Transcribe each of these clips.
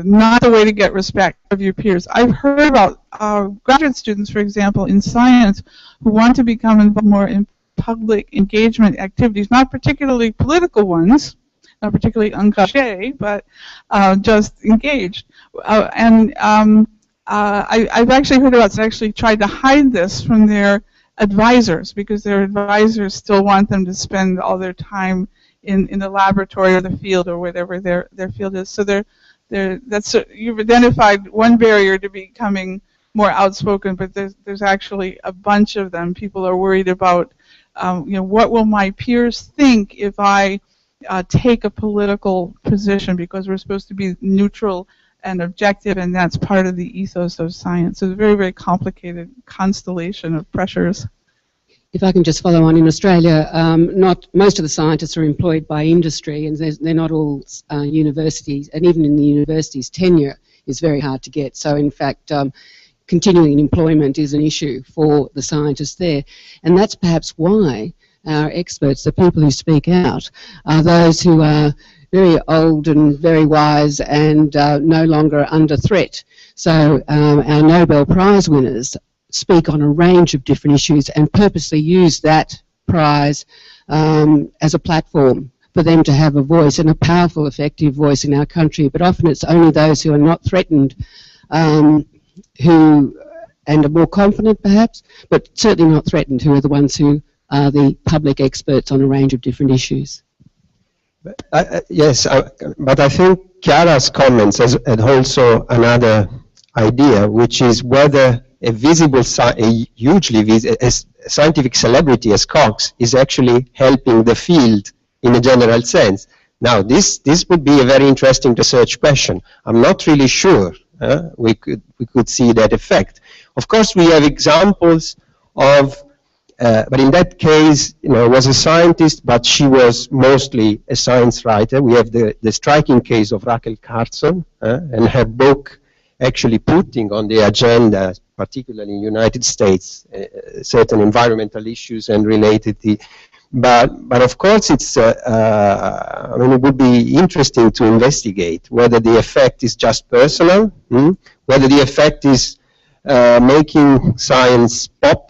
not the way to get respect of your peers. I've heard about graduate students, for example, in science who want to become involved more in public engagement activities, not particularly political ones, not particularly engagé, but just engaged. I've actually heard about actually tried to hide this from their advisors because their advisors still want them to spend all their time in the laboratory or the field or whatever their field is. So you've identified one barrier to becoming more outspoken, but there's actually a bunch of them. People are worried about, what will my peers think if I take a political position, because we're supposed to be neutral and objective, and that's part of the ethos of science. So it's a very, very complicated constellation of pressures. If I can just follow on, in Australia, not most of the scientists are employed by industry, and they're not all universities, and even in the universities, tenure is very hard to get. So in fact, continuing employment is an issue for the scientists there, and that's perhaps why our experts, the people who speak out, are those who are very old and very wise and no longer under threat. So our Nobel Prize winners speak on a range of different issues and purposely use that prize as a platform for them to have a voice, and a powerful, effective voice in our country. But often it's only those who are not threatened who, and are more confident perhaps, but certainly not threatened, who are the ones who are the public experts on a range of different issues. Yes, but I think Chiara's comments had also another idea, which is whether a hugely scientific celebrity as Cox is actually helping the field in a general sense. Now, this would be a very interesting research question. I'm not really sure we could see that effect. Of course, we have examples of, but in that case, was a scientist, but she was mostly a science writer. We have the striking case of Rachel Carson and her book actually putting on the agenda, particularly in the United States, certain environmental issues and related to. But of course, it's. I mean, it would be interesting to investigate whether the effect is just personal, whether the effect is making science pop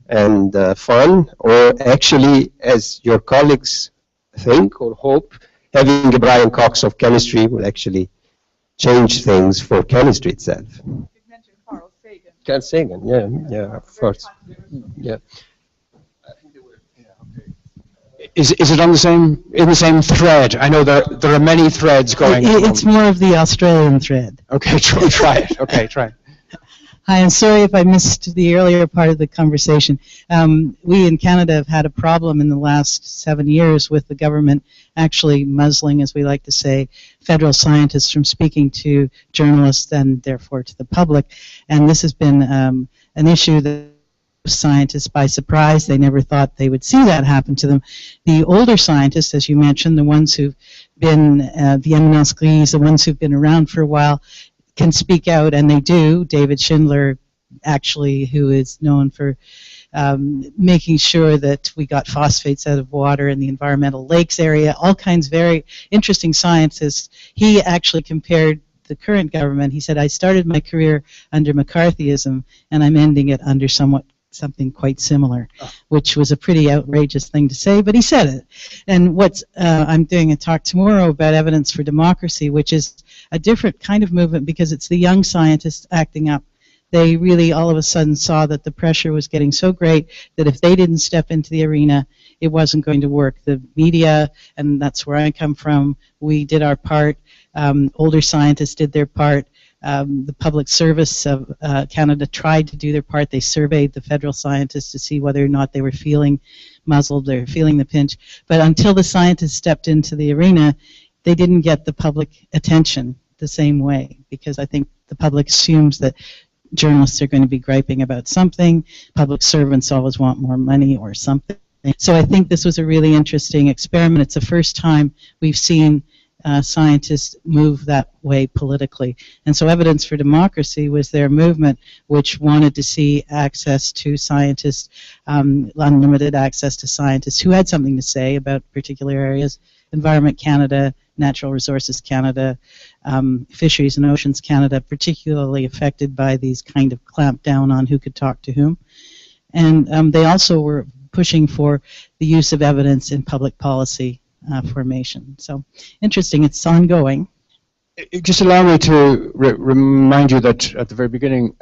and fun, or actually, as your colleagues think or hope, having a Brian Cox of chemistry will actually change things for chemistry itself. You mentioned Carl Sagan. Carl Sagan, yeah, of course, yeah. Is it on in the same thread? I know there are many threads going. It's more of the Australian thread. Okay, try it. Okay, try it. Hi, I'm sorry if I missed the earlier part of the conversation. We in Canada have had a problem in the last 7 years with the government actually muzzling, as we like to say, federal scientists from speaking to journalists and therefore to the public. And this has been an issue that scientists by surprise. They never thought they would see that happen to them. The older scientists, as you mentioned, the ones who've been the eminence grise, the ones who've been around for a while, can speak out, and they do. David Schindler, actually, who is known for making sure that we got phosphates out of water in the environmental lakes area, all kinds of very interesting scientists. He actually compared the current government. He said, I started my career under McCarthyism, and I'm ending it under something quite similar, which was a pretty outrageous thing to say, but he said it. And I'm doing a talk tomorrow about evidence for democracy, which is a different kind of movement because it's the young scientists acting up. They really all of a sudden saw that the pressure was getting so great that if they didn't step into the arena, it wasn't going to work. The media, and that's where I come from, we did our part. Older scientists did their part. The Public Service of Canada tried to do their part. They surveyed the federal scientists to see whether or not they were feeling muzzled or feeling the pinch. But until the scientists stepped into the arena, they didn't get the public attention the same way, because I think the public assumes that journalists are going to be griping about something. Public servants always want more money or something. So I think this was a really interesting experiment. It's the first time we've seen scientists move that way politically. And so Evidence for Democracy was their movement which wanted to see access to scientists, unlimited access to scientists who had something to say about particular areas. Environment Canada Natural Resources Canada, Fisheries and Oceans Canada, particularly affected by these kind of clamp down on who could talk to whom. And they also were pushing for the use of evidence in public policy formation. So interesting, it's ongoing. Just allow me to remind you that at the very beginning,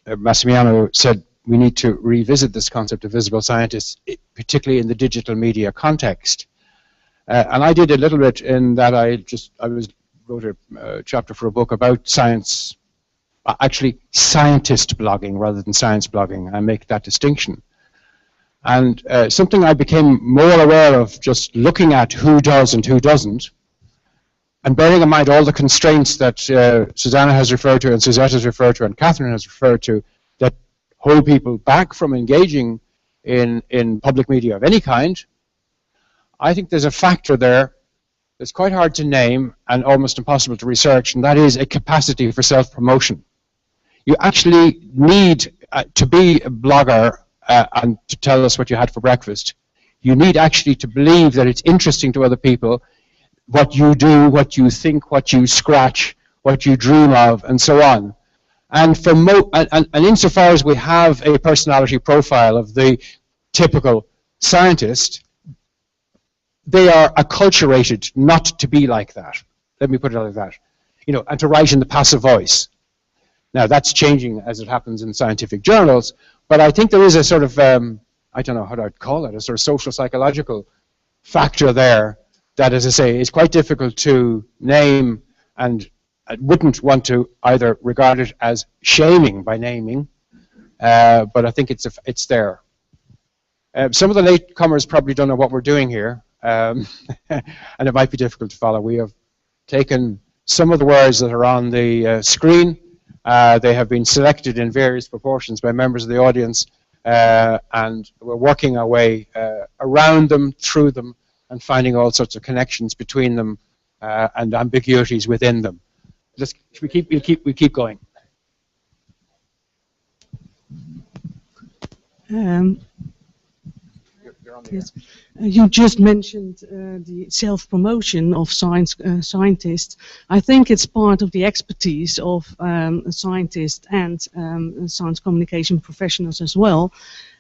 Massimiliano said we need to revisit this concept of visible scientists, particularly in the digital media context. And I did a little bit in that I wrote a chapter for a book about science, actually scientist blogging rather than science blogging. I make that distinction. And something I became more aware of just looking at who does and who doesn't, and bearing in mind all the constraints that Susanna has referred to and Suzette has referred to and Catherine has referred to that hold people back from engaging in public media of any kind, I think there's a factor there that's quite hard to name and almost impossible to research, and that is a capacity for self-promotion. You actually need to be a blogger and to tell us what you had for breakfast. You need actually to believe that it's interesting to other people what you do, what you think, what you scratch, what you dream of, and so on. And for and insofar as we have a personality profile of the typical scientist, they are acculturated not to be like that. Let me put it like that. You know, and to write in the passive voice. Now that's changing as it happens in scientific journals, but I think there is a sort of, I don't know how I'd call it, a sort of social psychological factor there that, as I say, is quite difficult to name, and I wouldn't want to either regard it as shaming by naming, but I think it's there. Some of the latecomers probably don't know what we're doing here, and it might be difficult to follow. We have taken some of the words that are on the screen. They have been selected in various proportions by members of the audience, and we're working our way around them, through them, and finding all sorts of connections between them and ambiguities within them. We keep going. Yes. You just mentioned the self-promotion of scientists. I think it's part of the expertise of scientists and science communication professionals as well.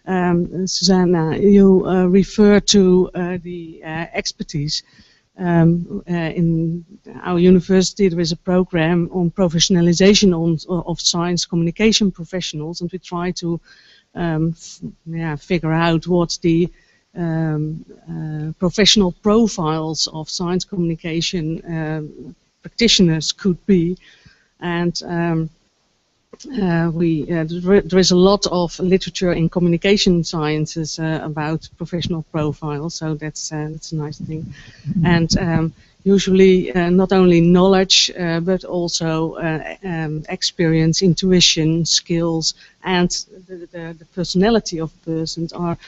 Susanna, you refer to the expertise. In our university there is a program on professionalization of science communication professionals, and we try to figure out what the professional profiles of science communication practitioners could be, and there is a lot of literature in communication sciences about professional profiles, so that's a nice thing. And usually not only knowledge but also experience, intuition, skills, and the personality of persons are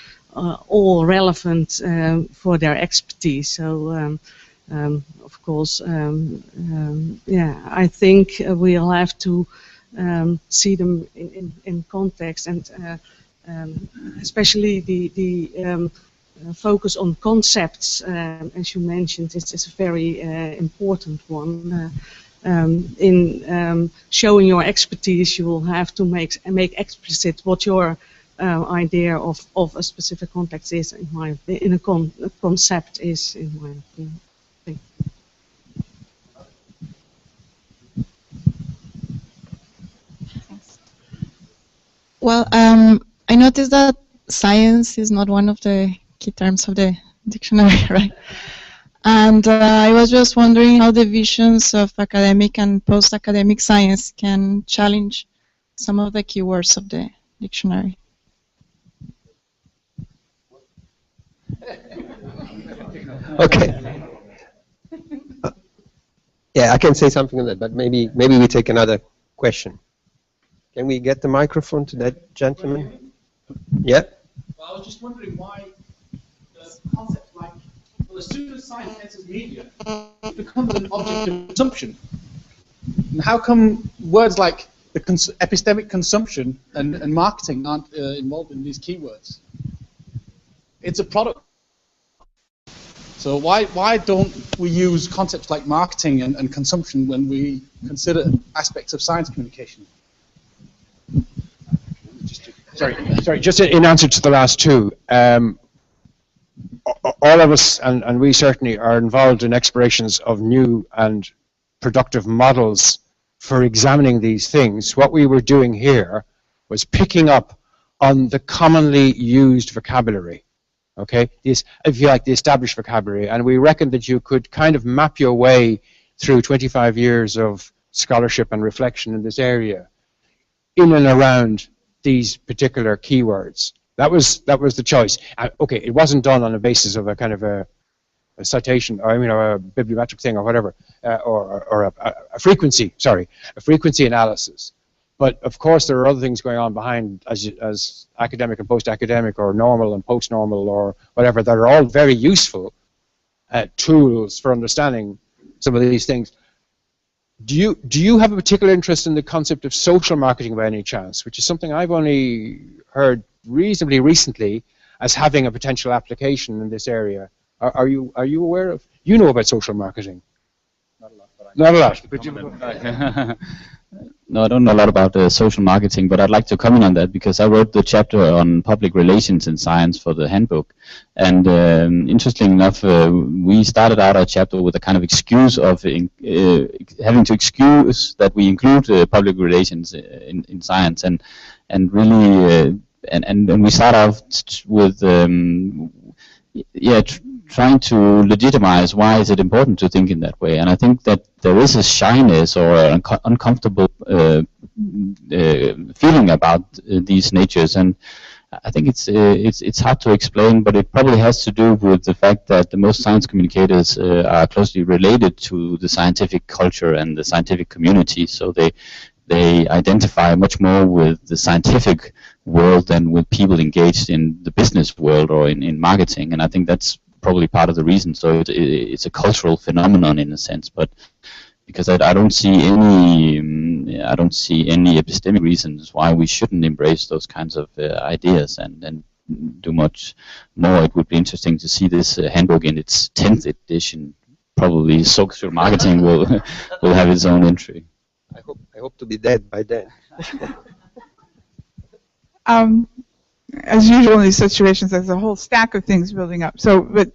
all relevant for their expertise. So of course, I think we'll have to see them in context, and especially the focus on concepts, as you mentioned, is a very important one. In showing your expertise, you will have to make explicit what your idea of a specific context is, in a concept is, in my opinion. Well, I noticed that science is not one of the key terms of the dictionary, right? And I was just wondering how the visions of academic and post-academic science can challenge some of the keywords of the dictionary. Okay. Yeah, I can say something on that, but maybe we take another question. Can we get the microphone to that gentleman? Yeah? Well, I was just wondering why the concept like, well, as soon as science enters media, it becomes an object of consumption. And how come words like the epistemic consumption and marketing aren't involved in these keywords? It's a product. So why don't we use concepts like marketing and consumption when we consider aspects of science communication? Sorry, just in answer to the last two, all of us, and we certainly, are involved in explorations of new and productive models for examining these things. What we were doing here was picking up on the commonly used vocabulary, okay? This, if you like, the established vocabulary, and we reckoned that you could kind of map your way through 25 years of scholarship and reflection in this area in and around these particular keywords. That was the choice. Okay, it wasn't done on the basis of a kind of a citation, or I mean, or a bibliometric thing, or whatever, or a frequency. Sorry, a frequency analysis. But of course, there are other things going on behind, as academic and post-academic, or normal and post-normal, or whatever, that are all very useful tools for understanding some of these things. Do you have a particular interest in the concept of social marketing by any chance, which is something I've only heard reasonably recently as having a potential application in this area? Are you aware of? You know about social marketing? Not a lot. But not a lot. But you, no, I don't know a lot about social marketing, but I'd like to comment on that because I wrote the chapter on public relations in science for the handbook. And interestingly enough, we started out our chapter with a kind of excuse of having to excuse that we include public relations in science, and really, and we start out with trying to legitimize why is it important to think in that way. And I think that there is a shyness or an uncomfortable feeling about these natures, and I think it's hard to explain, but it probably has to do with the fact that the most science communicators are closely related to the scientific culture and the scientific community, so they identify much more with the scientific world than with people engaged in the business world or in marketing, and I think that's probably part of the reason. So it's a cultural phenomenon in a sense, but because I don't see any epistemic reasons why we shouldn't embrace those kinds of ideas and do much more. It would be interesting to see this handbook in its 10th edition. Probably social marketing will have its own entry. I hope to be dead by then. As usual in these situations, there's a whole stack of things building up. So, but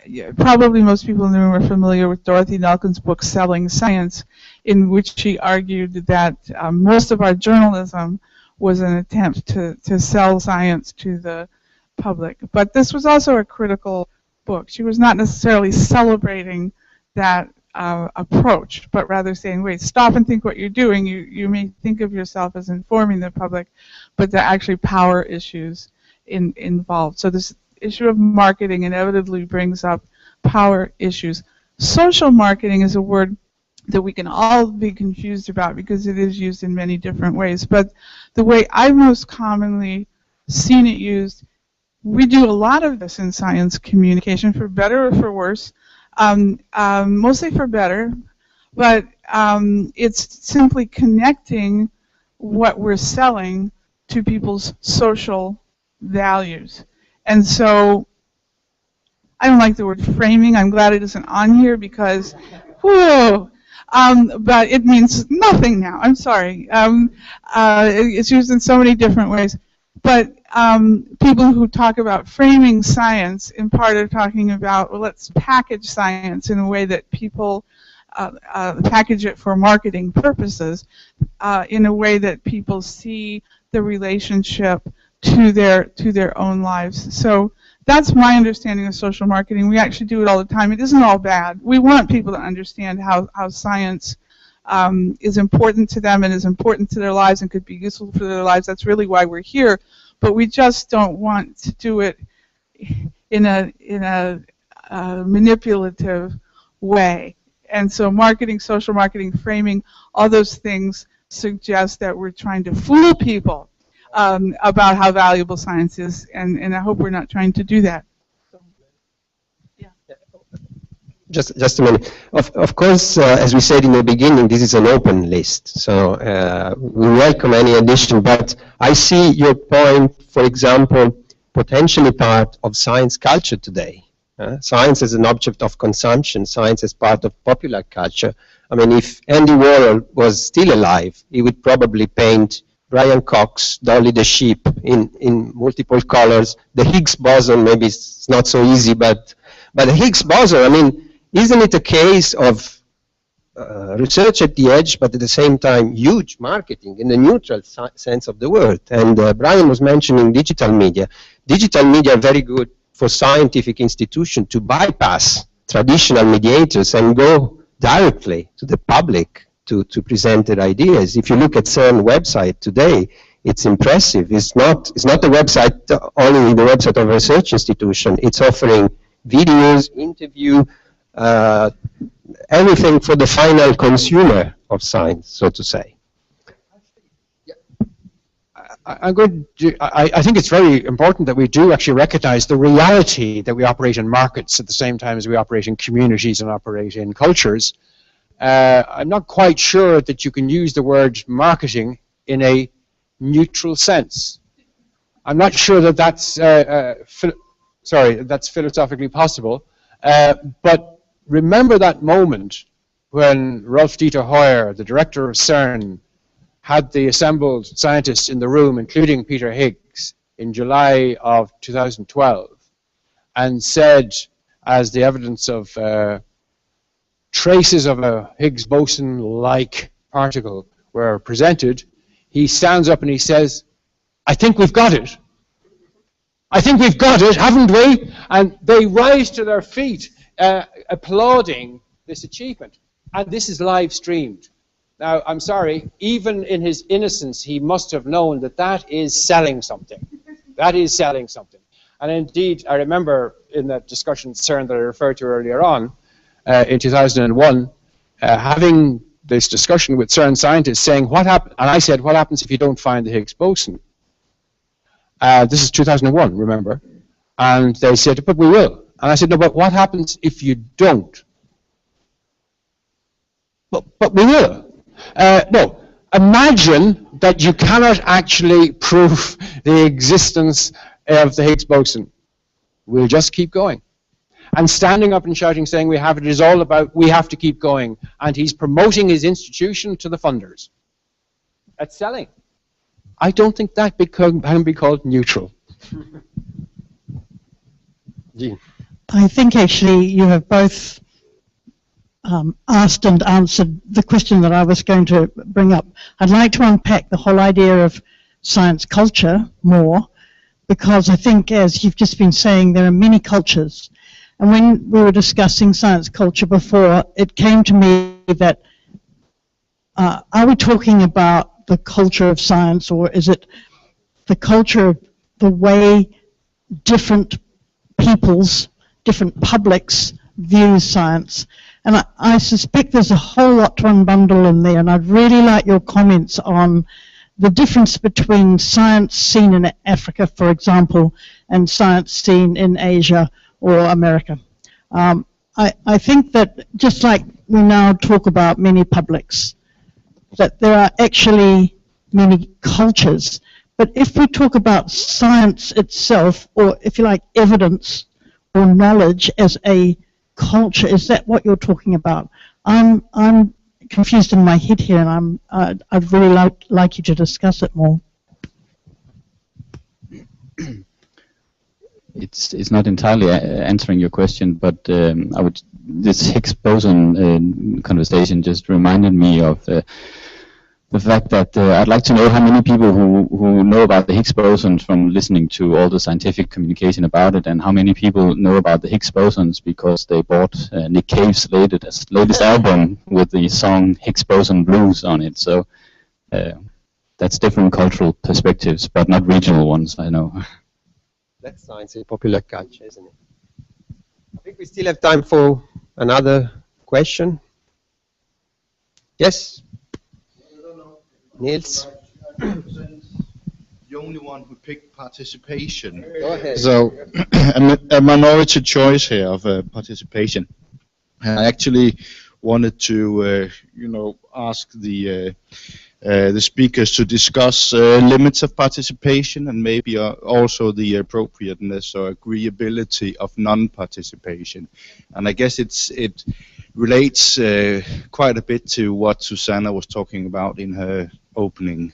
yeah, probably most people in the room are familiar with Dorothy Nelken's book, Selling Science, in which she argued that most of our journalism was an attempt to sell science to the public. But this was also a critical book. She was not necessarily celebrating that approach, but rather saying, wait, stop and think what you're doing. You may think of yourself as informing the public, but there are actually power issues involved. So this issue of marketing inevitably brings up power issues. Social marketing is a word that we can all be confused about because it is used in many different ways. But the way I've most commonly seen it used, we do a lot of this in science communication, for better or for worse. Mostly for better, but it's simply connecting what we're selling to people's social values. And so I don't like the word framing. I'm glad it isn't on here because, whoa, but it means nothing now. I'm sorry. It's used in so many different ways. But people who talk about framing science, in part, are talking about, well, let's package science in a way that people package it for marketing purposes, in a way that people see the relationship to their own lives. So that's my understanding of social marketing. We actually do it all the time. It isn't all bad. We want people to understand how science is important to them and is important to their lives and could be useful for their lives. That's really why we're here. But we just don't want to do it in a manipulative way. And so marketing, social marketing, framing, all those things suggest that we're trying to fool people about how valuable science is, and I hope we're not trying to do that. So, yeah. Just a minute. Of course, as we said in the beginning, this is an open list, so we welcome any addition, but I see your point, for example, potentially part of science culture today. Science as an object of consumption, science as part of popular culture. I mean, if Andy Warhol was still alive, he would probably paint Brian Cox, Dolly the sheep in multiple colors. The Higgs boson, maybe it's not so easy, but the Higgs boson, I mean, isn't it a case of research at the edge, but at the same time huge marketing in the neutral sense of the word? And Brian was mentioning digital media. Digital media are very good for scientific institutions to bypass traditional mediators and go directly to the public to present their ideas. If you look at CERN website today, it's impressive. It's not a website, only the website of a research institution. It's offering videos, interview, everything for the final consumer of science, so to say. I think it's very important that we do actually recognize the reality that we operate in markets at the same time as we operate in communities and operate in cultures. I'm not quite sure that you can use the word marketing in a neutral sense. I'm not sure that that's philosophically possible. But remember that moment when Rolf Dieter Hoyer, the director of CERN, had the assembled scientists in the room, including Peter Higgs, in July of 2012, and said, as the evidence of traces of a Higgs boson-like particle were presented, he stands up and he says, "I think we've got it. I think we've got it, haven't we?" And they rise to their feet, applauding this achievement. And this is live streamed. Now, I'm sorry, even in his innocence, he must have known that that is selling something. That is selling something. And indeed, I remember in that discussion CERN that I referred to earlier on, in 2001, having this discussion with CERN scientists saying, what happens, and I said, what happens if you don't find the Higgs boson? This is 2001, remember? And they said, but we will. And I said, no, but what happens if you don't? But we will. No, imagine that you cannot actually prove the existence of the Higgs boson. We'll just keep going. And standing up and shouting, saying we have it is all about we have to keep going. And he's promoting his institution to the funders. That's selling. I don't think that can be called neutral. I think actually you have both asked and answered the question that I was going to bring up. I'd like to unpack the whole idea of science culture more, because I think, as you've just been saying, there are many cultures. And when we were discussing science culture before, it came to me that are we talking about the culture of science, or is it the culture of the way different peoples, different publics view science? And I suspect there's a whole lot to unbundle in there, and I'd really like your comments on the difference between science seen in Africa, for example, and science seen in Asia or America. I think that just like we now talk about many publics, that there are actually many cultures. But if we talk about science itself, or if you like, evidence or knowledge as a culture, is that what you're talking about? I'm confused in my head here, and I'd really like you to discuss it more. It's not entirely answering your question, but this Higgs boson conversation just reminded me of the fact that I'd like to know how many people who know about the Higgs boson from listening to all the scientific communication about it, and how many people know about the Higgs bosons because they bought Nick Cave's latest album with the song Higgs Boson Blues on it. So that's different cultural perspectives, but not regional ones, I know. That's science in popular culture, isn't it? I think we still have time for another question. Yes? Niels? The only one who picked participation. Go ahead. So, a minority choice here of participation. I actually wanted to, ask the the speakers to discuss limits of participation and maybe also the appropriateness or agreeability of non-participation. And I guess it relates quite a bit to what Susanna was talking about in her opening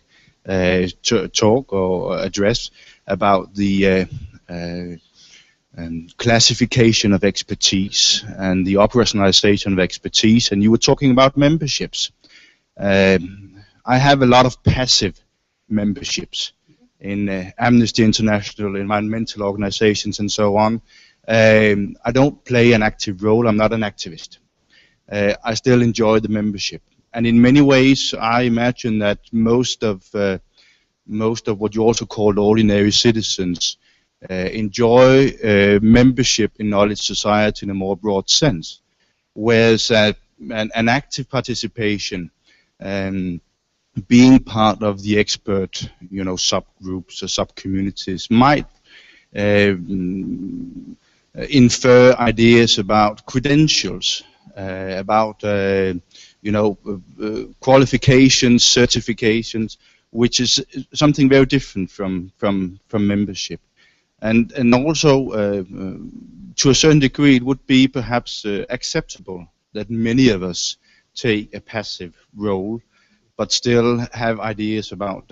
talk or address about the classification of expertise and the operationalization of expertise, and you were talking about memberships. I have a lot of passive memberships in Amnesty International, environmental organizations, and so on. I don't play an active role. I'm not an activist. I still enjoy the membership, and in many ways, I imagine that most of what you also call ordinary citizens enjoy membership in knowledge society in a more broad sense, whereas an active participation, being part of the expert, subgroups or sub-communities might infer ideas about credentials, about qualifications, certifications, which is something very different from membership. And also, to a certain degree, it would be perhaps acceptable that many of us take a passive role, but still have ideas about,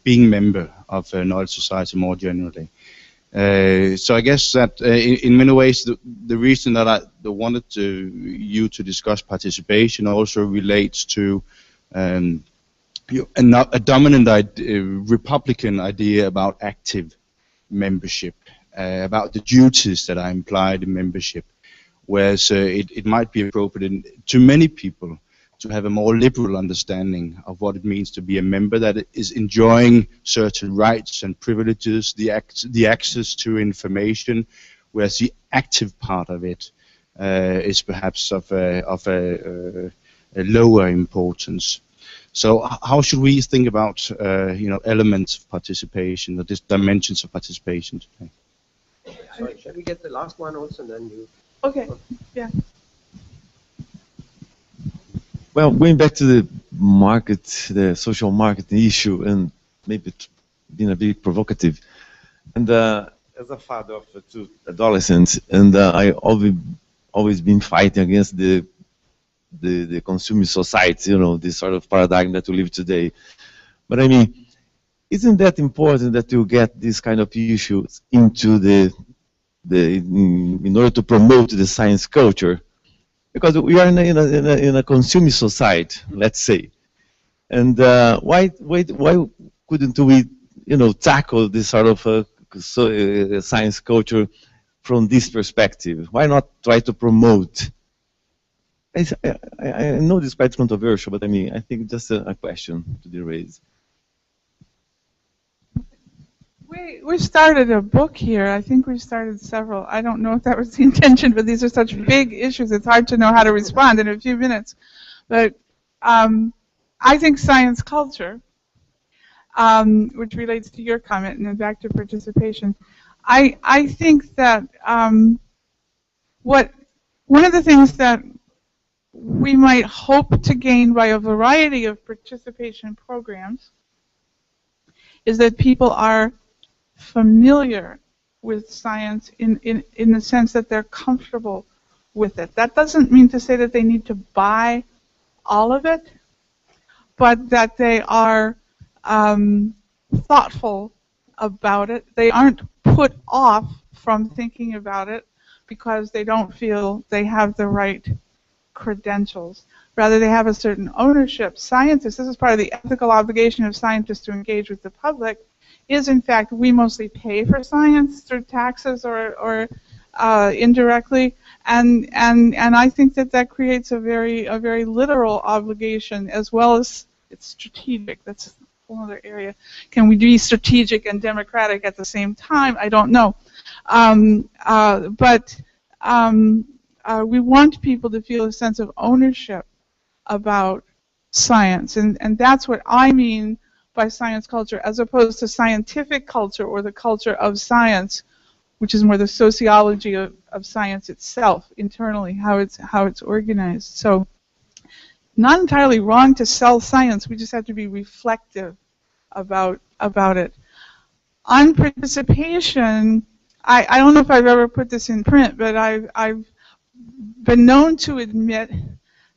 being member of a knowledge society more generally. So I guess that in many ways, the reason that I wanted you to discuss participation also relates to a dominant Republican idea about active membership, about the duties that are implied in membership, whereas it might be appropriate to many people to have a more liberal understanding of what it means to be a member that is enjoying certain rights and privileges, the access to information, whereas the active part of it is perhaps of a lower importance. So how should we think about elements of participation, or these dimensions of participation today? Sorry, shall we get the last one also, and then you? Okay. Yeah. Well, going back to the market, the social marketing issue, and maybe being a bit provocative, and as a father of two adolescents, and I always been fighting against the consumer society, this sort of paradigm that we live today. But I mean, isn't that important that you get these kind of issues into in order to promote the science culture? Because we are in a consumer society, let's say, and why couldn't we, tackle this sort of science culture from this perspective? Why not try to promote? I know this is quite controversial, but I mean, I think just a question to be raised. We started a book here. I think we started several. I don't know if that was the intention, but these are such big issues. It's hard to know how to respond in a few minutes. But I think science culture, which relates to your comment and then back to participation, I think that one of the things that we might hope to gain by a variety of participation programs is that people are familiar with science in the sense that they're comfortable with it. That doesn't mean to say that they need to buy all of it, but that they are thoughtful about it. They aren't put off from thinking about it because they don't feel they have the right credentials. Rather, they have a certain ownership. Scientists, this is part of the ethical obligation of scientists to engage with the public, is in fact we mostly pay for science through taxes or indirectly, and I think that creates a very literal obligation as well as it's strategic. That's a whole other area. Can we be strategic and democratic at the same time? I don't know, but we want people to feel a sense of ownership about science, and that's what I mean by science culture, as opposed to scientific culture or the culture of science, which is more the sociology of science itself internally, how it's organized. So not entirely wrong to sell science. We just have to be reflective about it. On participation, I don't know if I've ever put this in print, but I've been known to admit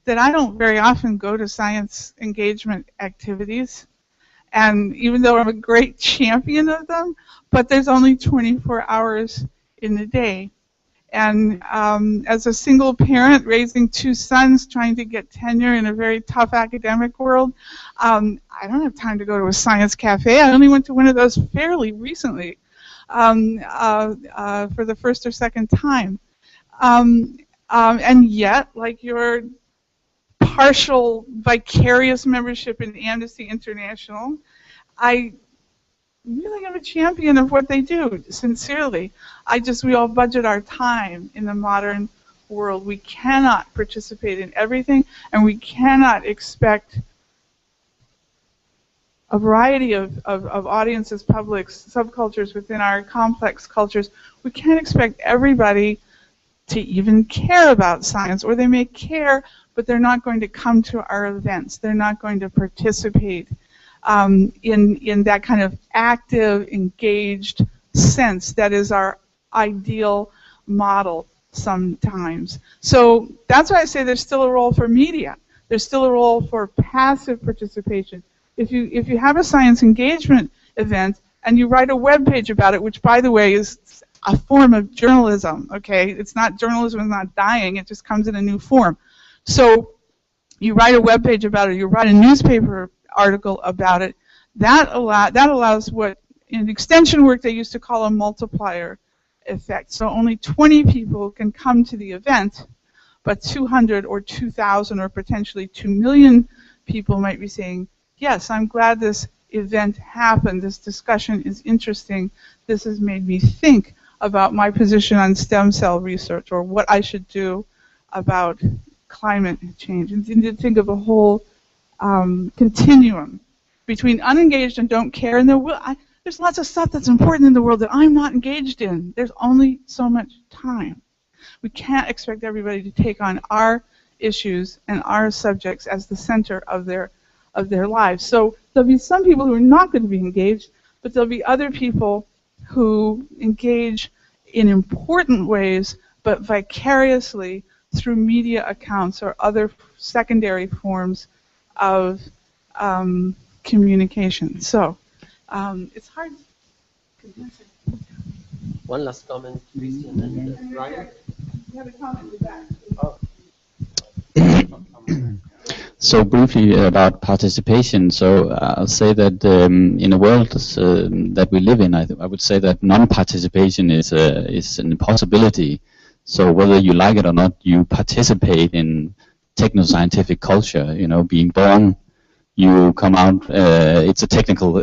that I don't very often go to science engagement activities, and even though I'm a great champion of them, but there's only 24 hours in the day. And as a single parent raising 2 sons, trying to get tenure in a very tough academic world, I don't have time to go to a science cafe. I only went to one of those fairly recently for the first or second time. And yet, like your partial vicarious membership in Amnesty International, I really am a champion of what they do, sincerely. We all budget our time in the modern world. We cannot participate in everything, and we cannot expect a variety of audiences, publics, subcultures within our complex cultures. We can't expect everybody to even care about science, or they may care, but they're not going to come to our events. They're not going to participate in that kind of active, engaged sense that is our ideal model sometimes. So that's why I say there's still a role for media. There's still a role for passive participation. If you have a science engagement event and you write a web page about it, which by the way is a form of journalism, okay? It's not, journalism is not dying, it just comes in a new form. So you write a web page about it, you write a newspaper article about it, that allows what in extension work they used to call a multiplier effect. So only 20 people can come to the event, but 200 or 2,000 or potentially 2 million people might be saying, yes, I'm glad this event happened, this discussion is interesting, this has made me think about my position on stem cell research or what I should do about climate change, and to think of a whole continuum between unengaged and don't care. And there's lots of stuff that's important in the world that I'm not engaged in. There's only so much time. We can't expect everybody to take on our issues and our subjects as the center of their lives. So there'll be some people who are not going to be engaged, but there'll be other people who engage in important ways, but vicariously through media accounts or other secondary forms of communication. So it's hard. One last comment, Christian and Ryan. You have a comment in the back. So briefly about participation. So I'll say that in a world that we live in, I would say that non-participation is an impossibility. So whether you like it or not, you participate in techno-scientific culture. You know, being born, you come out. It's a technical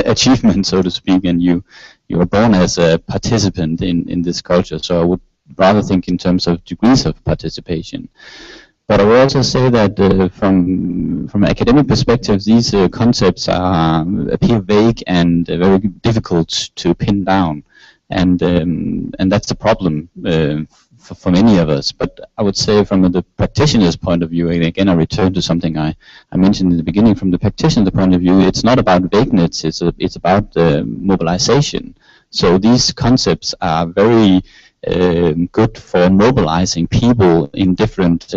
achievement, so to speak, and you are born as a participant in this culture. So I would rather think in terms of degrees of participation. But I would also say that from an academic perspective, these concepts appear vague and very difficult to pin down, and that's the problem for many of us. But I would say from the practitioner's point of view, and again I return to something I mentioned in the beginning, from the practitioner's point of view, it's not about vagueness, it's about mobilization. So these concepts are very good for mobilizing people in different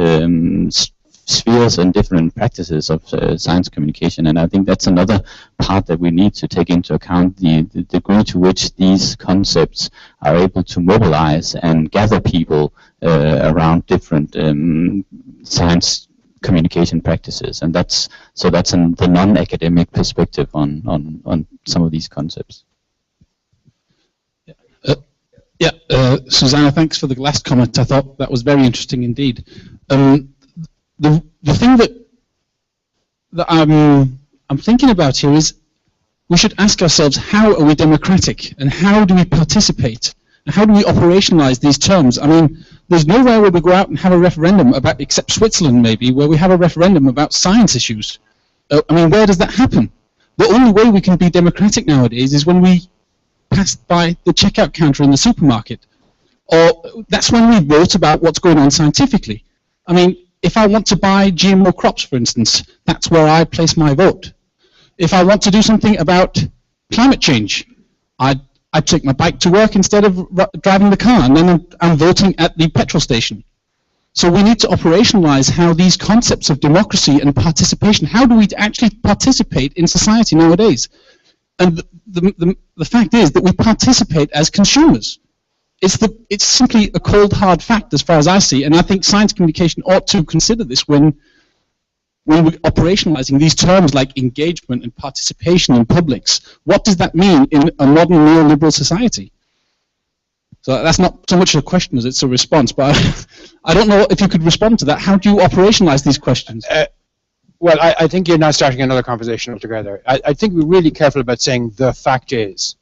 spheres and different practices of science communication, and I think that's another part that we need to take into account, the degree to which these concepts are able to mobilize and gather people around different science communication practices, and that's the non-academic perspective on some of these concepts. Susanna, thanks for the last comment. I thought that was very interesting indeed. The thing that I'm thinking about here is we should ask ourselves, how are we democratic, and how do we participate, and how do we operationalize these terms? I mean, there's nowhere where we go out and have a referendum about, except Switzerland maybe, where we have a referendum about science issues. I mean, where does that happen? The only way we can be democratic nowadays is when we passed by the checkout counter in the supermarket, or that's when we vote about what's going on scientifically. I mean, if I want to buy GMO crops, for instance, that's where I place my vote. If I want to do something about climate change, I take my bike to work instead of driving the car, and then I'm voting at the petrol station. So we need to operationalize how these concepts of democracy and participation, how do we actually participate in society nowadays? And the fact is that we participate as consumers. It's simply a cold, hard fact as far as I see, and I think science communication ought to consider this when we're operationalizing these terms like engagement and participation in publics. What does that mean in a modern neoliberal society? So that's not so much a question as it's a response, but I don't know if you could respond to that. How do you operationalize these questions? Well, I think you're now starting another conversation altogether. I think we're really careful about saying the fact is,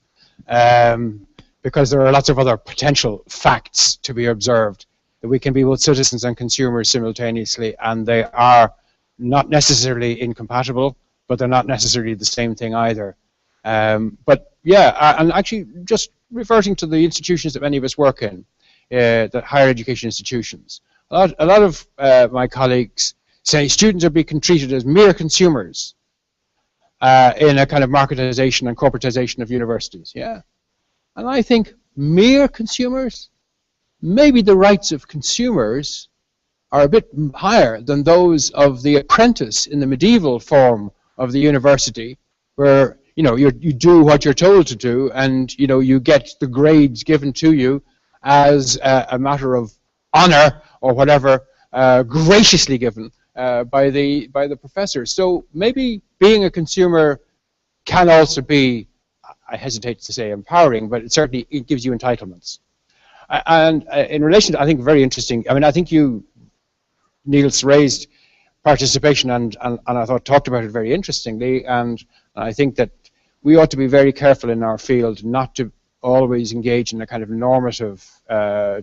because there are lots of other potential facts to be observed, that we can be both citizens and consumers simultaneously, and they are not necessarily incompatible, but they're not necessarily the same thing either. But yeah, and actually just reverting to the institutions that many of us work in, the higher education institutions, a lot of my colleagues say students are being treated as mere consumers in a kind of marketization and corporatization of universities. Yeah, and I think mere consumers, maybe the rights of consumers are a bit higher than those of the apprentice in the medieval form of the university, where you do what you're told to do, and you get the grades given to you as a matter of honor or whatever, graciously given by the professors. So maybe being a consumer can also be, I hesitate to say empowering, but it gives you entitlements. And in relation to, I think, very interesting, I mean, I think Niels raised participation and I thought talked about it very interestingly, and I think that we ought to be very careful in our field not to always engage in a kind of normative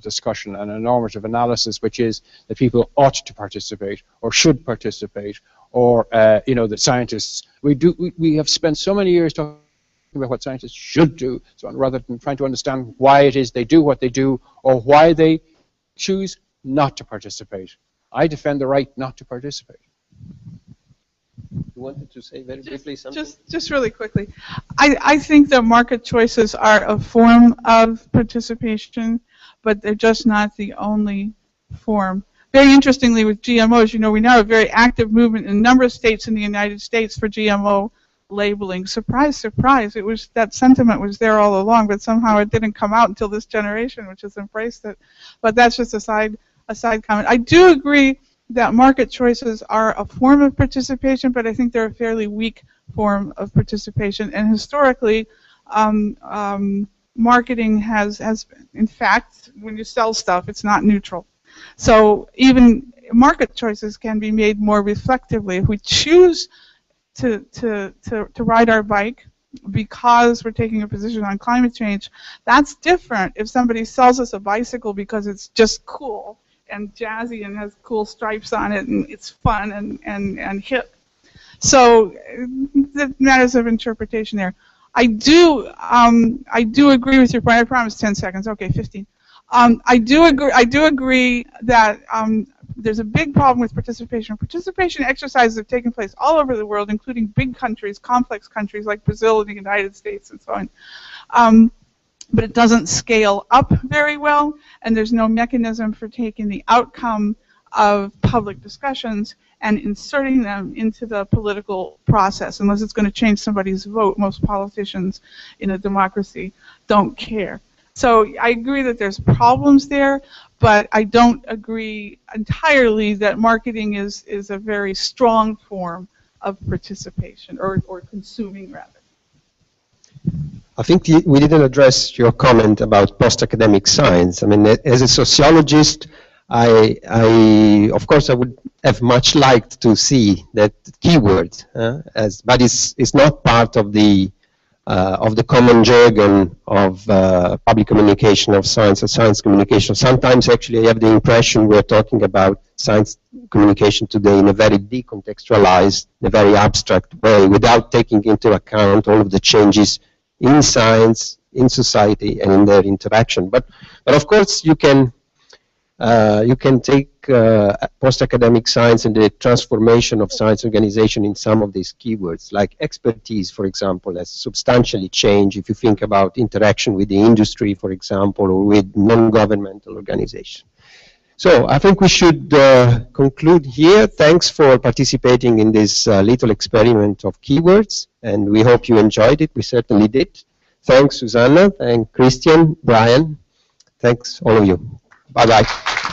discussion and a normative analysis, which is that people ought to participate or should participate, or that scientists, we have spent so many years talking about what scientists should do, so rather than trying to understand why it is they do what they do or why they choose not to participate. I defend the right not to participate. You wanted to say very briefly something? Just really quickly. I think that market choices are a form of participation, but they're just not the only form. Very interestingly, with GMOs, we now have a very active movement in a number of states in the United States for GMO labeling. Surprise, surprise, that sentiment was there all along, but somehow it didn't come out until this generation, which has embraced it. But that's just a side comment. I do agree that market choices are a form of participation, but I think they're a fairly weak form of participation. And historically, marketing has, in fact, when you sell stuff, it's not neutral. So even market choices can be made more reflectively. If we choose to ride our bike because we're taking a position on climate change, that's different if somebody sells us a bicycle because it's just cool and jazzy and has cool stripes on it and it's fun and hip. So the matters of interpretation there. I do agree with your point. I promised 10 seconds. Okay, 15. I do agree that there's a big problem with participation. Participation exercises have taken place all over the world, including big countries, complex countries like Brazil and the United States and so on. But it doesn't scale up very well, and there's no mechanism for taking the outcome of public discussions and inserting them into the political process. Unless it's going to change somebody's vote, most politicians in a democracy don't care. So I agree that there's problems there, but I don't agree entirely that marketing is a very strong form of participation, or consuming rather. I think we didn't address your comment about post-academic science. I mean, as a sociologist, I of course I would have much liked to see that keyword, but it's not part of the common jargon of public communication of science or science communication. Sometimes actually I have the impression we're talking about science communication today in a very decontextualized, in a very abstract way, without taking into account all of the changes in science, in society, and in their interaction. But of course you can You can take post-academic science and the transformation of science organization in some of these keywords, like expertise, for example, has substantially changed if you think about interaction with the industry, for example, or with non-governmental organizations. So I think we should conclude here. Thanks for participating in this little experiment of keywords, and we hope you enjoyed it. We certainly did. Thanks, Susanna. Thanks, Christian, Brian. Thanks, all of you. Bye-bye.